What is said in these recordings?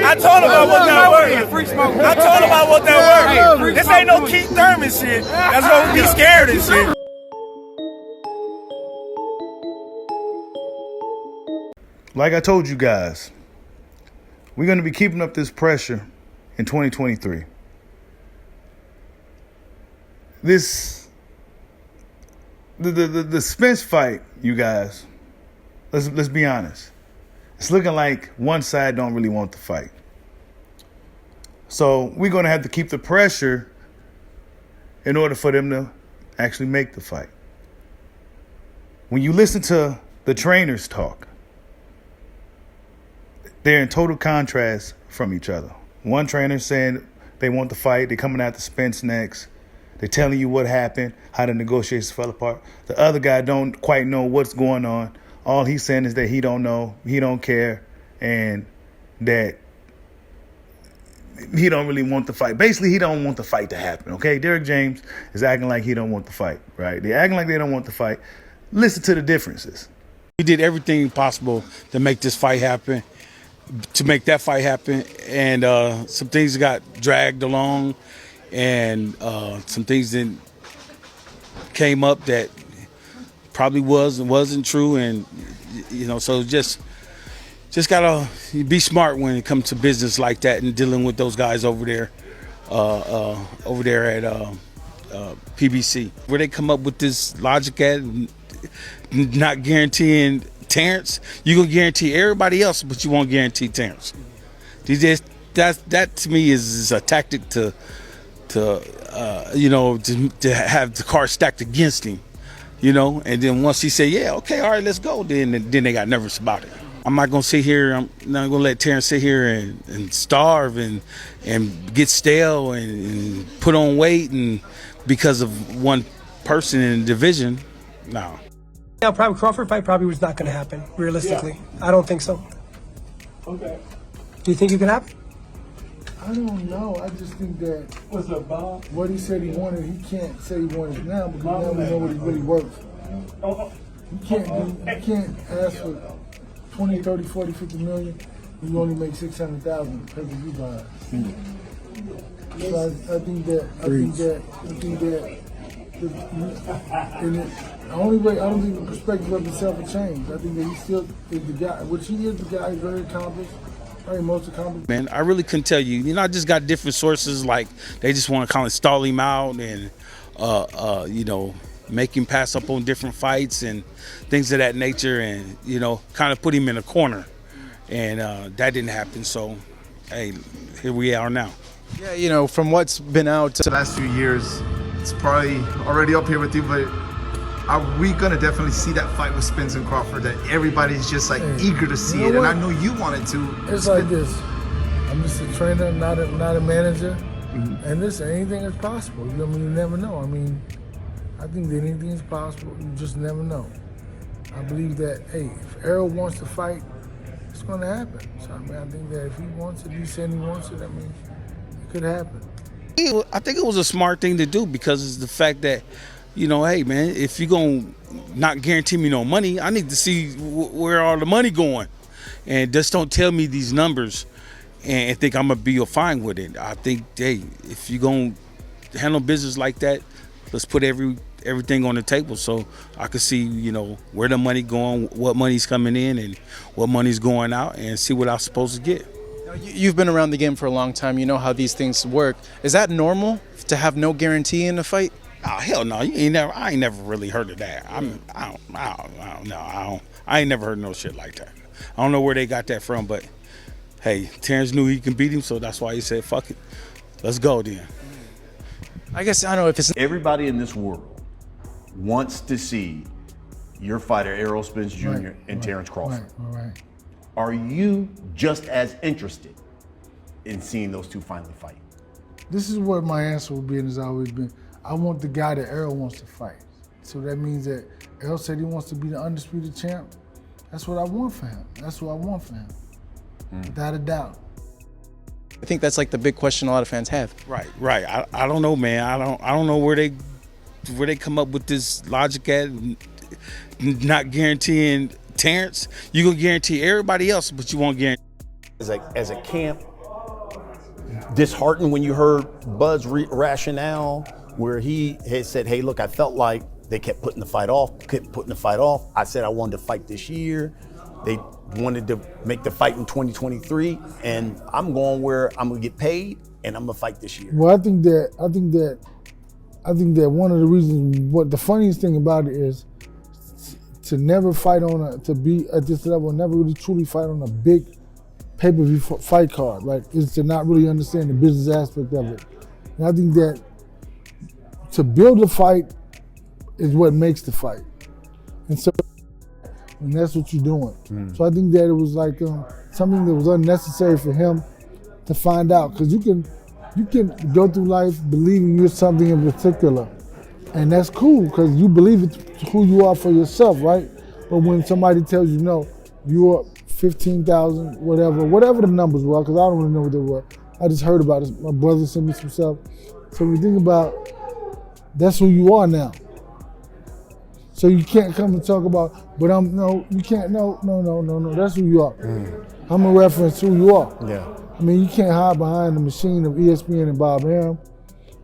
I told him about what that worked. I told him about what that worked. This ain't no Keith Thurman shit. That's why we be scared and shit. Like I told you guys, we're going to be keeping up this pressure in 2023. The Spence fight, you guys, let's be honest. It's looking like one side don't really want the fight. So we're going to have to keep the pressure in order for them to actually make the fight. When you listen to the trainers talk, they're in total contrast from each other. One trainer saying they want the fight. They're coming after Spence next. They're telling you what happened, how the negotiations fell apart. The other guy don't quite know what's going on. All he's saying is that he don't know, he don't care, and that he don't really want the fight. Basically, he don't want the fight to happen, okay? Derrick James is acting like he don't want the fight, right? They're acting like they don't want the fight. Listen to the differences. He did everything possible to make this fight happen, to make that fight happen, and some things got dragged along, and some things that came up that probably wasn't true, and so just gotta be smart when it comes to business like that and dealing with those guys over there at PBC, where they come up with this logic at not guaranteeing Terence. You gonna guarantee everybody else, but you won't guarantee Terence. That to me is a tactic to have the card stacked against him, And then once he say, yeah, okay, all right, let's go, then they got nervous about it. I'm not gonna sit here. I'm not gonna let Terence sit here and starve and get stale and put on weight and because of one person in the division. No. Yeah, probably Crawford fight probably was not going to happen, realistically. Yeah. I don't think so. Okay. Do you think it could happen? I don't know. I just think that what's up, Bob? What he said he wanted, he can't say he wanted now because now we know what he really worth. You can't ask for 20, 30, 40, 50 million. You only make 600,000 because of you guys. So I think that the only way, I don't think the perspective of himself will change. I think that he still is the guy, which he is the guy, very accomplished, probably most accomplished. Man, I really couldn't tell you. I just got different sources, like they just want to kind of stall him out and, make him pass up on different fights and things of that nature and, kind of put him in a corner. And that didn't happen, so, hey, here we are now. Yeah, from what's been out the last few years, it's probably already up here with you, but are we gonna definitely see that fight with Spence and Crawford that everybody's just like eager to see it? And I know you wanted to. It's like this. I'm just a trainer, not a manager, and listen, anything is possible. You never know. I think that anything is possible. You just never know. I believe that, hey, if Errol wants to fight, it's gonna happen. So I think that if he wants it, he said he wants it. It could happen. I think it was a smart thing to do because it's the fact that, hey, man, if you're going to not guarantee me no money, I need to see where all the money going. And just don't tell me these numbers and think I'm going to be fine with it. I think, hey, if you're going to handle business like that, let's put everything on the table so I can see, where the money going, what money's coming in and what money's going out and see what I'm supposed to get. You've been around the game for a long time. You know how these things work. Is that normal to have no guarantee in a fight? Oh, hell no! I ain't never really heard of that. I don't know. I ain't never heard no shit like that. I don't know where they got that from, but hey, Terence knew he can beat him, so that's why he said, "Fuck it, let's go then." I guess I don't know if it's everybody in this world wants to see your fighter Errol Spence Jr. and Terence Crawford. Right. Are you just as interested in seeing those two finally fight? This is what my answer will be and has always been. I want the guy that Errol wants to fight. So that means that Errol said he wants to be the undisputed champ. That's what I want for him. That's what I want for him, without a doubt. I think that's like the big question a lot of fans have. Right. I don't know, man. I don't know where they come up with this logic at not guaranteeing Terence. You gonna guarantee everybody else, but you won't guarantee. As a camp, disheartened when you heard Bud's rationale, where he had said, "Hey, look, I felt like they kept putting the fight off, I said I wanted to fight this year. They wanted to make the fight in 2023, and I'm going where I'm gonna get paid, and I'm gonna fight this year." Well, I think that one of the reasons, what the funniest thing about it is, to never fight to be at this level, never really truly fight on a big pay-per-view fight card, right? Is to not really understand the business aspect of it. And I think that to build a fight is what makes the fight. And that's what you're doing. So I think that it was like something that was unnecessary for him to find out, because you can go through life believing you're something in particular, and that's cool because you believe it's who you are for yourself, right? But when somebody tells you no, you're 15,000, whatever the numbers were, because I don't really know what they were. I just heard about it. My brother sent me some stuff. So when you think about, that's who you are now. So you can't come and talk about, you can't, no, that's who you are. I'm a reference to who you are. Yeah. I mean, you can't hide behind the machine of ESPN and Bob Arum.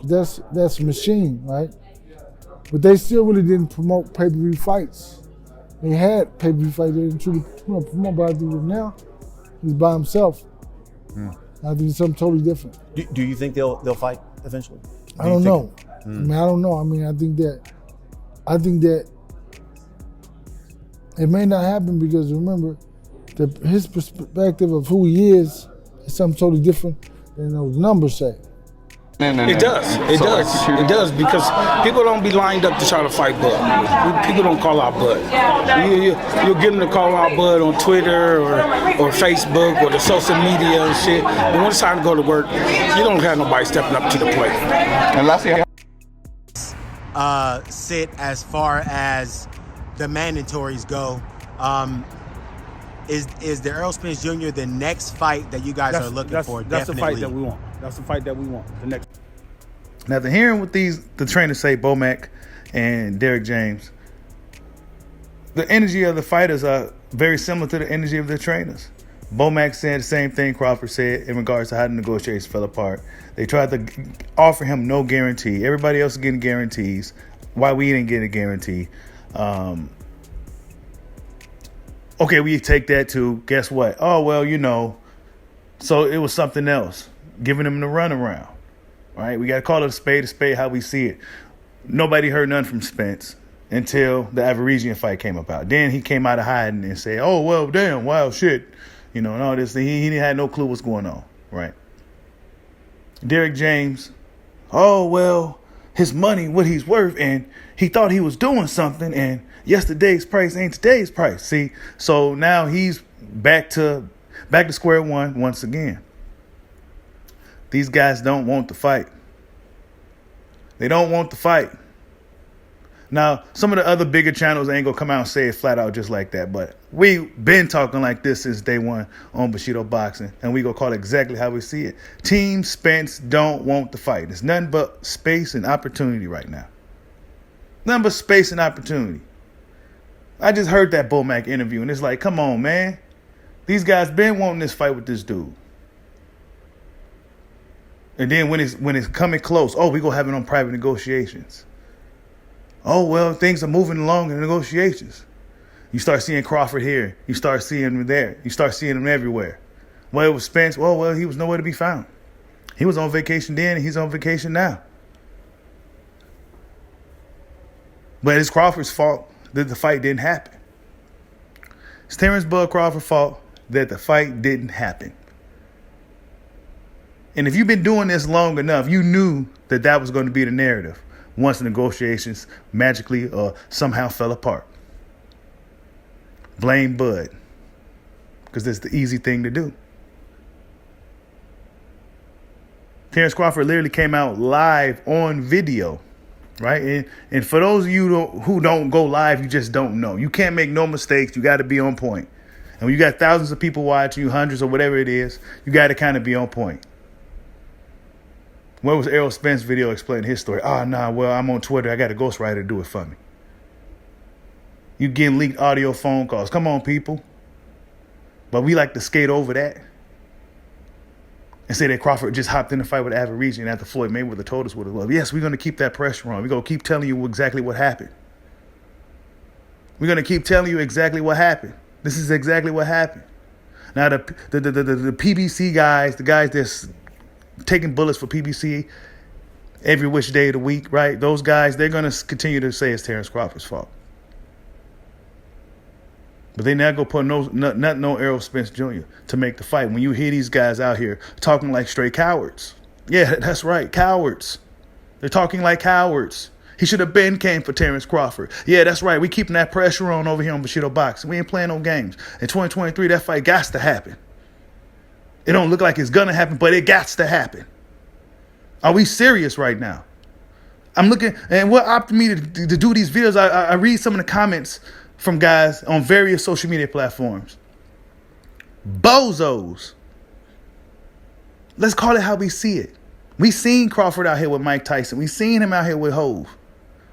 That's a machine, right? But they still really didn't promote pay-per-view fights. They had pay-per-view fights, they didn't truly promote, but I think now he's by himself. I think it's something totally different. Do you think they'll fight eventually? I don't know. I don't know. I mean, I think that it may not happen because, remember, his perspective of who he is something totally different than those numbers say. It does, because people don't be lined up to try to fight Bud. People don't call out Bud. You'll get them to call out Bud on Twitter or Facebook or the social media and shit. But when it's time to go to work, you don't have nobody stepping up to the plate. And lastly, sit as far as the mandatories go. Is the Errol Spence Jr. the next fight that you guys are looking for? That's the fight Definitely. that we want. That's the fight that we want. The next. Now, after hearing what the trainers say, Bomac and Derek James, the energy of the fighters are very similar to the energy of the trainers. Bomac said the same thing Crawford said in regards to how the negotiations fell apart. They tried to offer him no guarantee. Everybody else is getting guarantees. Why we didn't get a guarantee? Okay, we take that too. Guess what? Oh, well, so it was something else, giving him the runaround. Right? We got to call it a spade how we see it. Nobody heard none from Spence until the Averesian fight came about. Then he came out of hiding and said, oh, well, damn, wow, shit. And all this. He had no clue what's going on. Right? Derek James, oh, well, his money, what he's worth, and he thought he was doing something, and yesterday's price ain't today's price. See, so now he's back to square one once again. These guys don't want to fight. They don't want to fight. Now, some of the other bigger channels ain't gonna come out and say it flat out just like that, but we've been talking like this since day one on Bushido Boxing, and we gonna call it exactly how we see it. Team Spence don't want to fight. It's nothing but space and opportunity right now. Nothing but space and opportunity. I just heard that Bomac interview, and it's like, come on, man. These guys been wanting this fight with this dude. And then when it's coming close, oh, we gonna have it on private negotiations. Oh, well, things are moving along in negotiations. You start seeing Crawford here. You start seeing him there. You start seeing him everywhere. Well, it was Spence. Well, he was nowhere to be found. He was on vacation then, and he's on vacation now. But it's Crawford's fault that the fight didn't happen. It's Terence Bud Crawford's fault that the fight didn't happen. And if you've been doing this long enough, you knew that was going to be the narrative once the negotiations magically or somehow fell apart. Blame Bud, because that's the easy thing to do. Terence Crawford literally came out live on video, right? And for those of you who don't go live, you just don't know. You can't make no mistakes. You got to be on point. And when you got thousands of people watching you, hundreds or whatever it is, you got to kind of be on point. Where was Errol Spence video explaining his story? I'm on Twitter. I got a ghostwriter to do it for me. You getting leaked audio phone calls. Come on, people. But we like to skate over that. and say that Crawford just hopped in the fight with Averesian after Floyd Mayweather told us what it was. Yes, we're going to keep that pressure on. We're going to keep telling you exactly what happened. We're going to keep telling you exactly what happened. This is exactly what happened. Now, the PBC guys, the guys that's taking bullets for PBC every which day of the week, right? Those guys, they're going to continue to say it's Terence Crawford's fault. But they not going to put no Errol Spence Jr. to make the fight. When you hear these guys out here talking like straight cowards. Yeah, that's right, cowards. They're talking like cowards. He should have been came for Terence Crawford. Yeah, that's right. We keeping that pressure on over here on Bushido Boxing. We ain't playing no games. In 2023, that fight got to happen. It don't look like it's going to happen, but it got to happen. Are we serious right now? I'm looking, and what opted me to do these videos, I read some of the comments from guys on various social media platforms. Bozos. Let's call it how we see it. We seen Crawford out here with Mike Tyson. We seen him out here with Hove.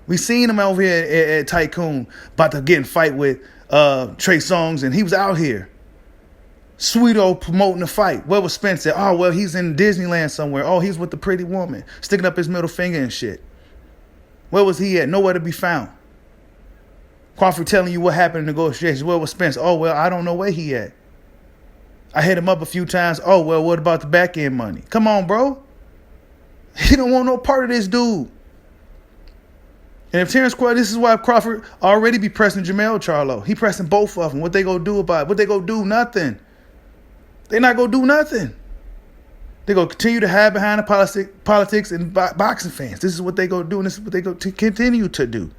We seen him over here at Tycoon about to get in fight with Trey Songz, and he was out here. Sweeto promoting the fight. Where was Spence at? Oh, well, he's in Disneyland somewhere. Oh, he's with the pretty woman, sticking up his middle finger and shit. Where was he at? Nowhere to be found. Crawford telling you what happened in negotiations. Where was Spence? Oh, well, I don't know where he at. I hit him up a few times. Oh, well, what about the back end money? Come on, bro. He don't want no part of this dude. And if Terence Crawford, this is why Crawford already be pressing Jermell Charlo. He pressing both of them. What they gonna do about it? What they gonna do? Nothing. They not gonna do nothing. They gonna continue to hide behind the politics and boxing fans. This is what they gonna do, and this is what they gonna continue to do.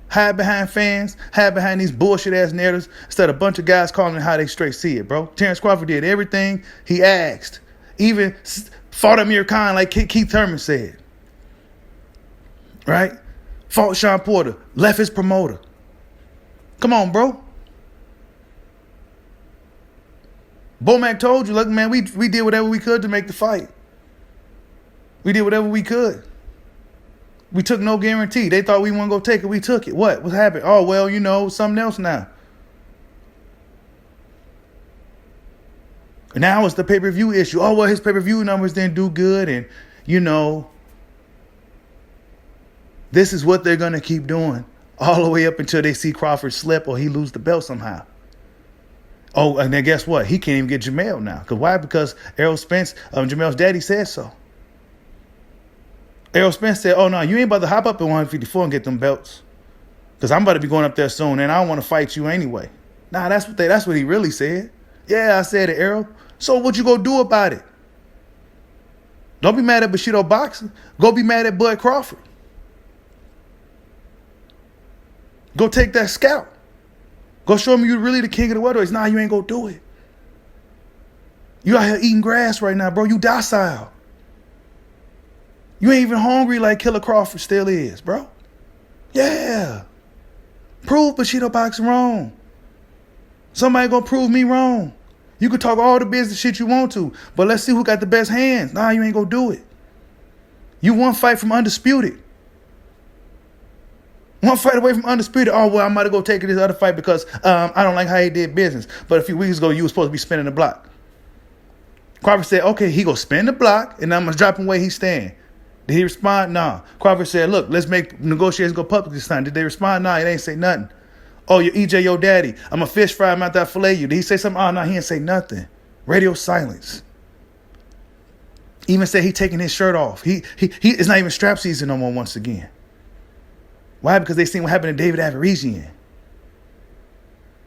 Hide behind fans, hide behind these bullshit ass narratives instead of a bunch of guys calling it how they straight see it, bro. Terence Crawford did everything he asked. Even fought Amir Khan like Keith Thurman said. Right? Fought Sean Porter. Left his promoter. Come on, bro. Bomac told you, look, man, we did whatever we could to make the fight. We did whatever we could. We took no guarantee. They thought we weren't going to take it. We took it. What happened? Oh, well, you know, something else now. And now it's the pay-per-view issue. Oh, well, his pay-per-view numbers didn't do good. And, you know, this is what they're going to keep doing all the way up until they see Crawford slip or he lose the belt somehow. Oh, and then guess what? He can't even get Jermell now. Because why? Because Errol Spence, Jermell's daddy said so. Errol Spence said, oh, no, you ain't about to hop up at 154 and get them belts. Because I'm about to be going up there soon, and I don't want to fight you anyway. Nah, that's what he really said. Yeah, I said it, Errol. So what you gonna do about it? Don't be mad at Bushido Boxing. Go be mad at Bud Crawford. Go take that scalp. Go show him you're really the king of the welterweights. Nah, you ain't gonna do it. You out here eating grass right now, bro. You docile. You ain't even hungry like Killer Crawford still is, bro. Yeah. Prove Bushido Boxing wrong. Somebody gonna prove me wrong. You can talk all the business shit you want to, but let's see who got the best hands. Nah, you ain't gonna do it. You one fight from undisputed. One fight away from undisputed. Oh, well, I'm about to go take this other fight because I don't like how he did business. But a few weeks ago, you were supposed to be spinning the block. Crawford said, okay, he gonna spin the block, and I'm gonna drop him where he's staying. Did he respond? Nah. Crawford said, look, let's make negotiations go public this time. Did they respond? Nah, he ain't say nothing. Oh, you're EJ, your daddy. I'm a fish fry, I'm out there fillet you. Did he say something? Oh, no, he didn't say nothing. Radio silence. Even said he taking his shirt off. He it's not even strap season no more once again. Why? Because they seen what happened to David Averesian.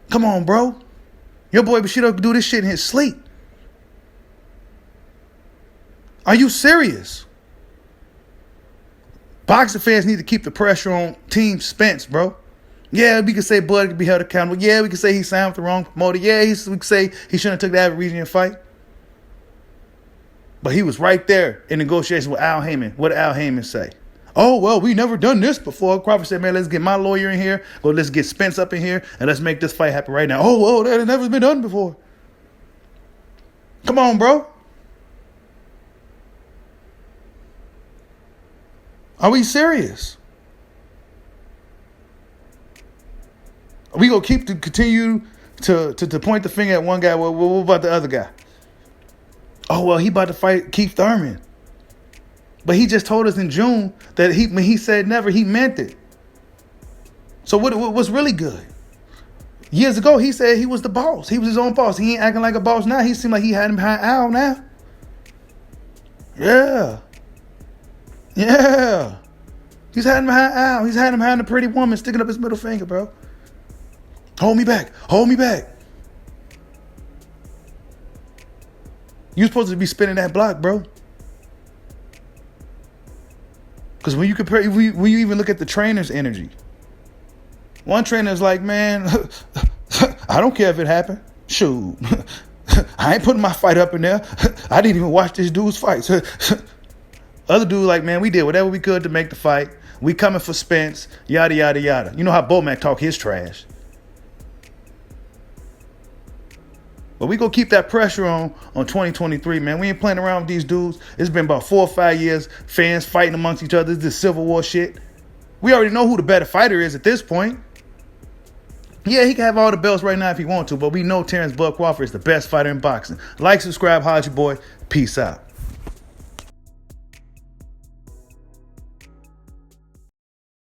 Come on, bro. Your boy Bushido can do this shit in his sleep. Are you serious? Boxing fans need to keep the pressure on Team Spence, bro. Yeah, we can say Bud could be held accountable. Yeah, we can say he signed with the wrong promoter. Yeah, we can say he shouldn't have took the Averesian fight. But he was right there in negotiations with Al Heyman. What did Al Heyman say? Oh, well, we never done this before. Crawford said, man, let's get my lawyer in here. Or let's get Spence up in here, and let's make this fight happen right now. Oh, well, that has never been done before. Come on, bro. Are we serious? Are we going to continue to point the finger at one guy? Well, what about the other guy? Oh, well, he about to fight Keith Thurman. But he just told us in June that when he said never, he meant it. So what's really good? Years ago, he said he was the boss. He was his own boss. He ain't acting like a boss now. He seemed like he had him behind Al now. Yeah. Yeah. He's hiding behind Al. He's hiding behind the pretty woman sticking up his middle finger, bro. Hold me back. Hold me back. You're supposed to be spinning that block, bro. Because when you even look at the trainer's energy, one trainer's like, man, I don't care if it happened. Shoot. I ain't putting my fight up in there. I didn't even watch this dude's fights. Other dude like, man, we did whatever we could to make the fight. We coming for Spence, yada, yada, yada. You know how Bomac talk his trash. But we gonna keep that pressure on 2023, man. We ain't playing around with these dudes. It's been about 4 or 5 years, fans fighting amongst each other. This Civil War shit. We already know who the better fighter is at this point. Yeah, he can have all the belts right now if he wants to, but we know Terence Bud Crawford is the best fighter in boxing. Like, subscribe, holla at your boy. Peace out.